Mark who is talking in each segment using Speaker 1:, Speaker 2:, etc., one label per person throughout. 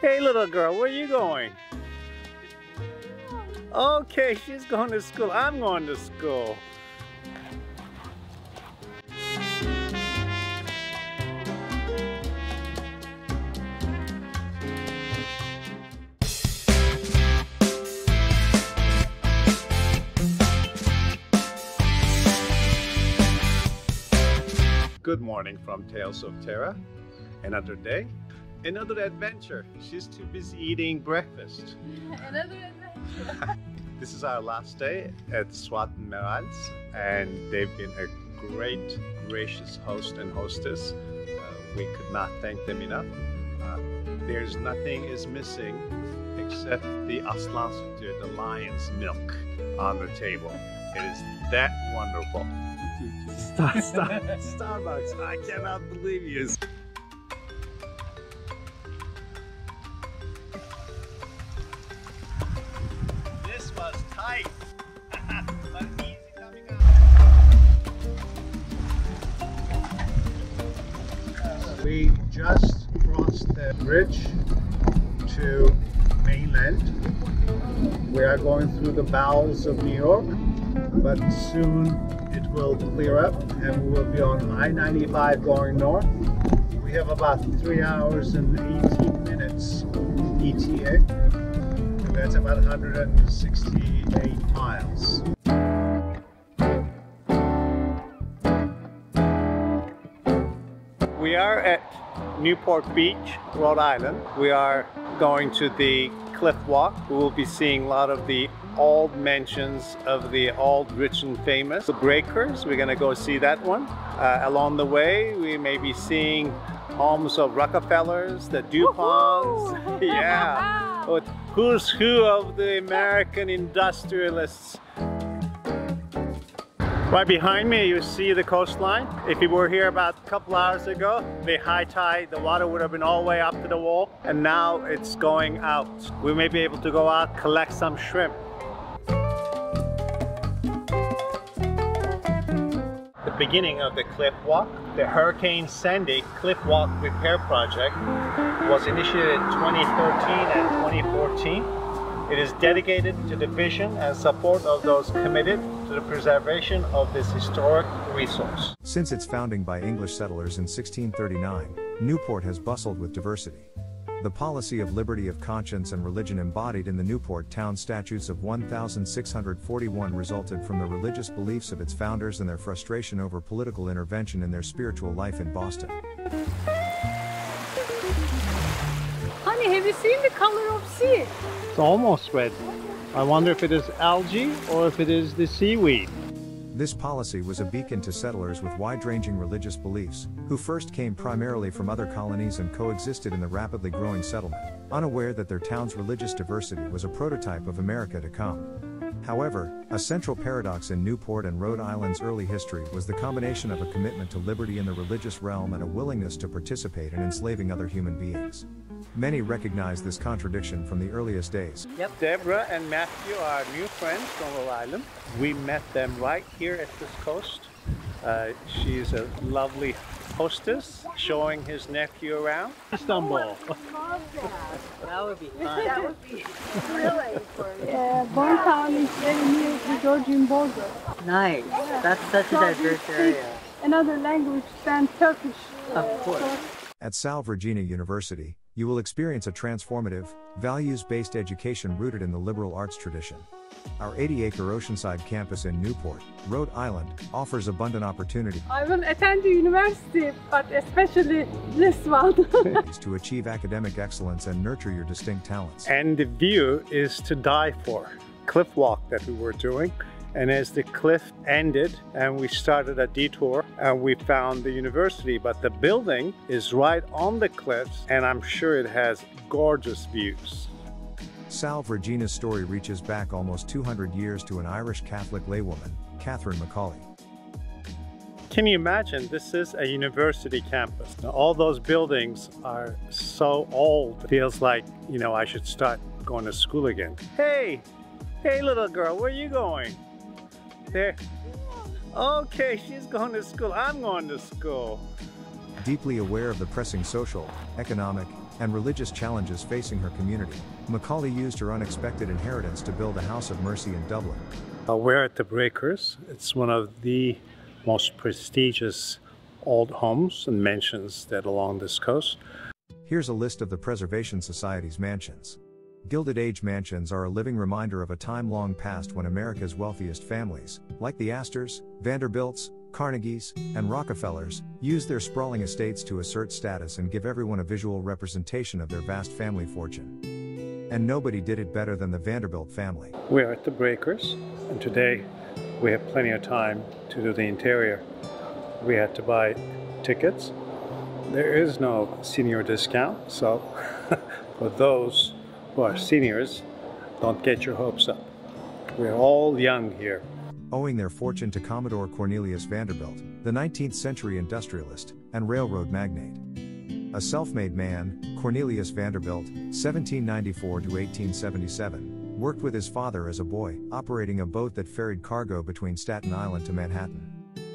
Speaker 1: Hey little girl, where are you going? Okay, she's going to school. I'm going to school. Good morning from Tales of Tera. Another day, another adventure. She's too busy eating breakfast.
Speaker 2: Another adventure.
Speaker 1: This is our last day at Swat Merals, and they've been a great, gracious host and hostess. We could not thank them enough. There's nothing is missing except the aslan sütü, the lion's milk, on the table. It is that wonderful. Starbucks, I cannot believe you. This was tight, but easy coming out. We just crossed the bridge to mainland. We are going through the bowels of New York, but soon it will clear up and we will be on I-95 going north. We have about 3 hours and 18 minutes ETA. And that's about 168 miles. We are at Newport Beach, Rhode Island. We are going to the cliff walk. We will be seeing a lot of the old mansions of the old rich and famous. The breakers, we're gonna go see that one. Along the way, we may be seeing homes of Rockefellers, the DuPonts. Yeah, but who's who of the American industrialists. Right behind me, you see the coastline. If you were here about a couple hours ago, the high tide, the water would have been all the way up to the wall, and now it's going out. We may be able to go out, collect some shrimp. The beginning of the cliff walk, the Hurricane Sandy Cliff Walk Repair Project, was initiated in 2013 and 2014. It is dedicated to the vision and support of those committed to the preservation of this historic resource.
Speaker 3: Since its founding by English settlers in 1639, Newport has bustled with diversity. The policy of liberty of conscience and religion embodied in the Newport Town Statutes of 1641 resulted from the religious beliefs of its founders and their frustration over political intervention in their spiritual life in Boston.
Speaker 2: Honey, have you seen the color of sea?
Speaker 1: It's almost red. I wonder if it is algae or if it is the seaweed.
Speaker 3: This policy was a beacon to settlers with wide-ranging religious beliefs, who first came primarily from other colonies and coexisted in the rapidly growing settlement, unaware that their town's religious diversity was a prototype of America to come. However, a central paradox in Newport and Rhode Island's early history was the combination of a commitment to liberty in the religious realm and a willingness to participate in enslaving other human beings. Many recognize this contradiction from the earliest days.
Speaker 1: Yep. Deborah and Matthew are new friends from Rhode Island. We met them right here at this coast. She's a lovely hostess, showing his nephew around. Istanbul.
Speaker 2: That would be fun.
Speaker 4: That would be really for me.
Speaker 5: Yeah, Bontown is very near to Georgian border.
Speaker 2: Nice. That's such a diverse area.
Speaker 5: Another language than Turkish.
Speaker 2: Of course.
Speaker 3: At Sal Regina University, you will experience a transformative, values-based education rooted in the liberal arts tradition. Our 80-acre oceanside campus in Newport, Rhode Island, offers abundant opportunity
Speaker 5: I will attend the university, but especially this one.
Speaker 3: to achieve academic excellence and nurture your distinct talents.
Speaker 1: And the view is to die for. Cliff walk that we were doing. And as the cliff ended and we started a detour and we found the university, but the building is right on the cliffs and I'm sure it has gorgeous views.
Speaker 3: Sal Regina's story reaches back almost 200 years to an Irish Catholic laywoman, Catherine Macaulay.
Speaker 1: Can you imagine? This is a university campus. Now, all those buildings are so old. It feels like, you know, I should start going to school again. Hey little girl, where are you going? There. Okay, she's going to school. I'm going to school.
Speaker 3: Deeply aware of the pressing social, economic, and religious challenges facing her community, Macaulay used her unexpected inheritance to build a house of mercy in Dublin.
Speaker 6: We're at the Breakers. It's one of the most prestigious old homes and mansions that along this coast.
Speaker 3: Here's a list of the Preservation Society's mansions. Gilded Age mansions are a living reminder of a time long past when America's wealthiest families, like the Astors, Vanderbilts, Carnegies, and Rockefellers, used their sprawling estates to assert status and give everyone a visual representation of their vast family fortune. And nobody did it better than the Vanderbilt family.
Speaker 6: We're at the Breakers, and today we have plenty of time to do the interior. We had to buy tickets. There is no senior discount, so for those who are seniors, don't get your hopes up. We're all young here.
Speaker 3: Owing their fortune to Commodore Cornelious Vanderbilt, the 19th century industrialist and railroad magnate. A self-made man, Cornelius Vanderbilt, 1794 to 1877, worked with his father as a boy, operating a boat that ferried cargo between Staten Island to Manhattan.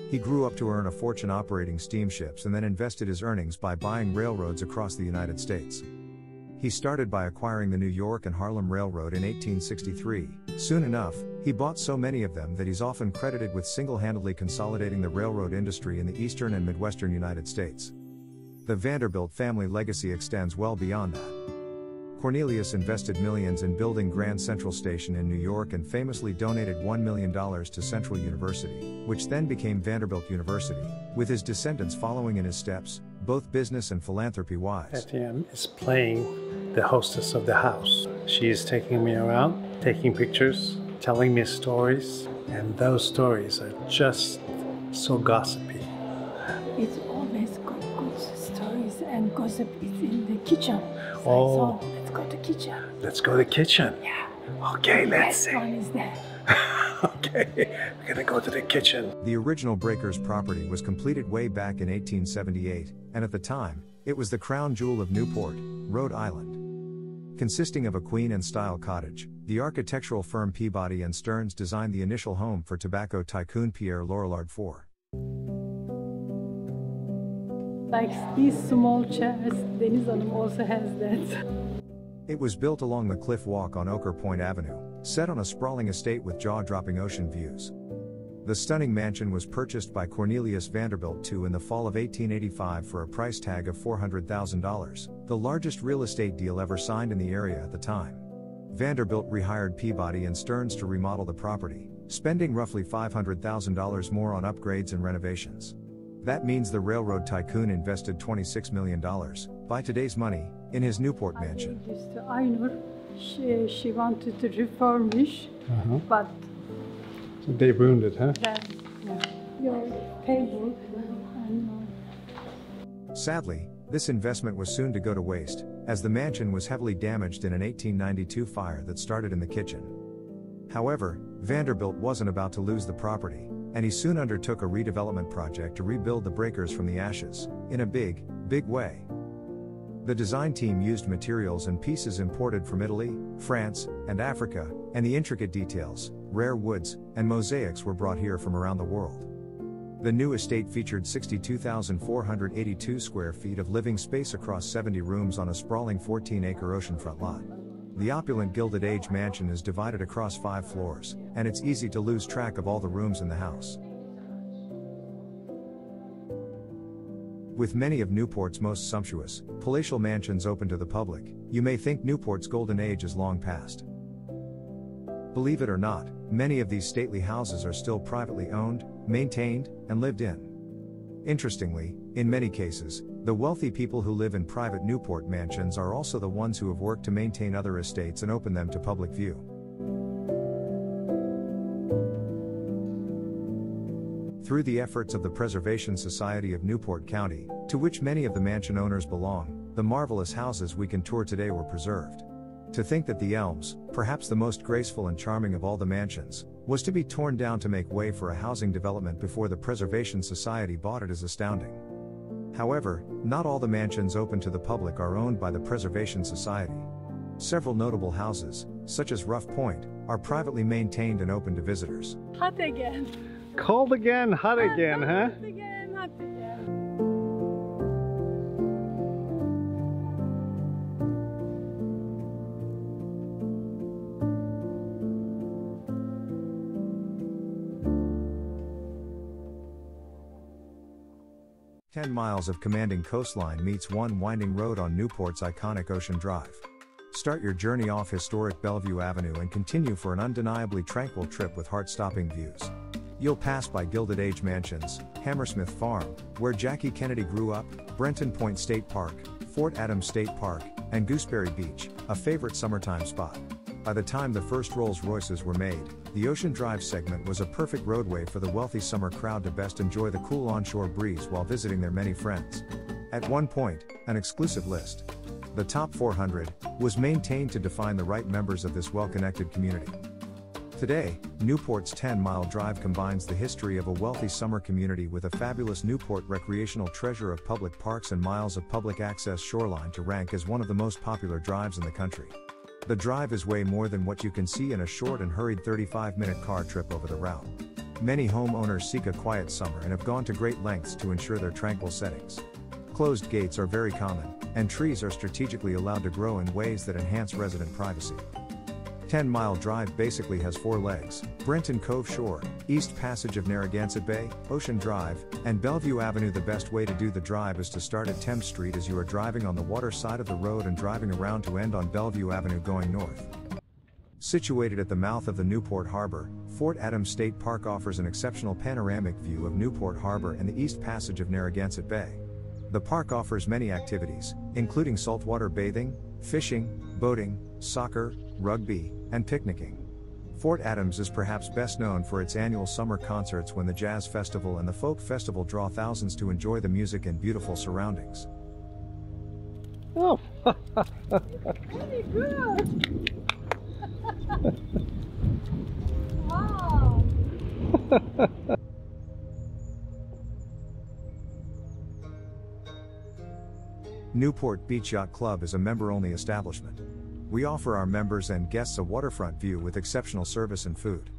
Speaker 3: He grew up to earn a fortune operating steamships and then invested his earnings by buying railroads across the United States. He started by acquiring the New York and Harlem Railroad in 1863. Soon enough, he bought so many of them that he's often credited with single-handedly consolidating the railroad industry in the eastern and midwestern United States. The Vanderbilt family legacy extends well beyond that. Cornelius invested millions in building Grand Central Station in New York and famously donated $1 million to Central University, which then became Vanderbilt University, with his descendants following in his steps, both business and philanthropy-wise.
Speaker 6: Etienne is playing the hostess of the house. She is taking me around, taking pictures, telling me stories, and those stories are just so gossipy.
Speaker 5: It's always got good stories and gossip is in the kitchen.
Speaker 6: Oh.
Speaker 5: So let's go to kitchen.
Speaker 6: Let's go to the kitchen.
Speaker 5: Yeah.
Speaker 6: Okay, let's see.
Speaker 5: Next one is there.
Speaker 6: Okay, we're gonna go to the kitchen.
Speaker 3: The original Breakers property was completed way back in 1878, and at the time, it was the crown jewel of Newport, Rhode Island. Consisting of a Queen Anne-style cottage, the architectural firm Peabody and Stearns designed the initial home for tobacco tycoon Pierre Lorillard IV.
Speaker 5: Like these small chairs, Deniz Hanım also has that.
Speaker 3: It was built along the cliff walk on Ochre Point Avenue, set on a sprawling estate with jaw-dropping ocean views. The stunning mansion was purchased by Cornelius Vanderbilt II in the fall of 1885 for a price tag of $400,000, the largest real estate deal ever signed in the area at the time. Vanderbilt rehired Peabody and Stearns to remodel the property, spending roughly $500,000 more on upgrades and renovations. That means the railroad tycoon invested $26 million, by today's money, in his Newport mansion.
Speaker 5: She wanted to refurbish, but
Speaker 6: So they ruined it, huh?
Speaker 5: then your table and
Speaker 3: Sadly, this investment was soon to go to waste, as the mansion was heavily damaged in an 1892 fire that started in the kitchen. However, Vanderbilt wasn't about to lose the property, and he soon undertook a redevelopment project to rebuild the Breakers from the ashes, in a big, big way. The design team used materials and pieces imported from Italy, France, and Africa, and the intricate details, rare woods, and mosaics were brought here from around the world. The new estate featured 62,482 square feet of living space across 70 rooms on a sprawling 14-acre oceanfront lot. The opulent Gilded Age mansion is divided across 5 floors, and it's easy to lose track of all the rooms in the house. With many of Newport's most sumptuous, palatial mansions open to the public, you may think Newport's golden age is long past. Believe it or not, many of these stately houses are still privately owned, maintained, and lived in. Interestingly, in many cases, the wealthy people who live in private Newport mansions are also the ones who have worked to maintain other estates and open them to public view. Through the efforts of the Preservation Society of Newport County, to which many of the mansion owners belong, the marvelous houses we can tour today were preserved. To think that the Elms, perhaps the most graceful and charming of all the mansions, was to be torn down to make way for a housing development before the Preservation Society bought it is astounding. However, not all the mansions open to the public are owned by the Preservation Society. Several notable houses, such as Rough Point, are privately maintained and open to visitors.
Speaker 5: hot again.
Speaker 6: Cold again, hot again, huh?
Speaker 5: Hot again, hot again.
Speaker 3: 10 miles of commanding coastline meets one winding road on Newport's iconic Ocean Drive. Start your journey off historic Bellevue Avenue and continue for an undeniably tranquil trip with heart-stopping views. You'll pass by Gilded Age Mansions, Hammersmith Farm, where Jackie Kennedy grew up, Brenton Point State Park, Fort Adams State Park, and Gooseberry Beach, a favorite summertime spot. By the time the first Rolls-Royces were made, the Ocean Drive segment was a perfect roadway for the wealthy summer crowd to best enjoy the cool onshore breeze while visiting their many friends. At one point, an exclusive list, the Top 400, was maintained to define the right members of this well-connected community. Today, Newport's 10-mile drive combines the history of a wealthy summer community with a fabulous Newport recreational treasure of public parks and miles of public access shoreline to rank as one of the most popular drives in the country. The drive is way more than what you can see in a short and hurried 35-minute car trip over the route. Many homeowners seek a quiet summer and have gone to great lengths to ensure their tranquil settings. Closed gates are very common, and trees are strategically allowed to grow in ways that enhance resident privacy. 10-mile drive basically has 4 legs: Brenton Cove Shore, East Passage of Narragansett Bay, Ocean Drive, and Bellevue Avenue. The best way to do the drive is to start at Thames Street as you are driving on the water side of the road and driving around to end on Bellevue Avenue going north. Situated at the mouth of the Newport Harbor, Fort Adams State Park offers an exceptional panoramic view of Newport Harbor and the East Passage of Narragansett Bay. The park offers many activities, including saltwater bathing, fishing, boating, soccer, rugby, and picnicking. Fort Adams is perhaps best known for its annual summer concerts when the Jazz Festival and the Folk Festival draw thousands to enjoy the music and beautiful surroundings.
Speaker 6: Oh!
Speaker 2: Very good. Wow.
Speaker 3: Newport Beach Yacht Club is a member-only establishment. We offer our members and guests a waterfront view with exceptional service and food.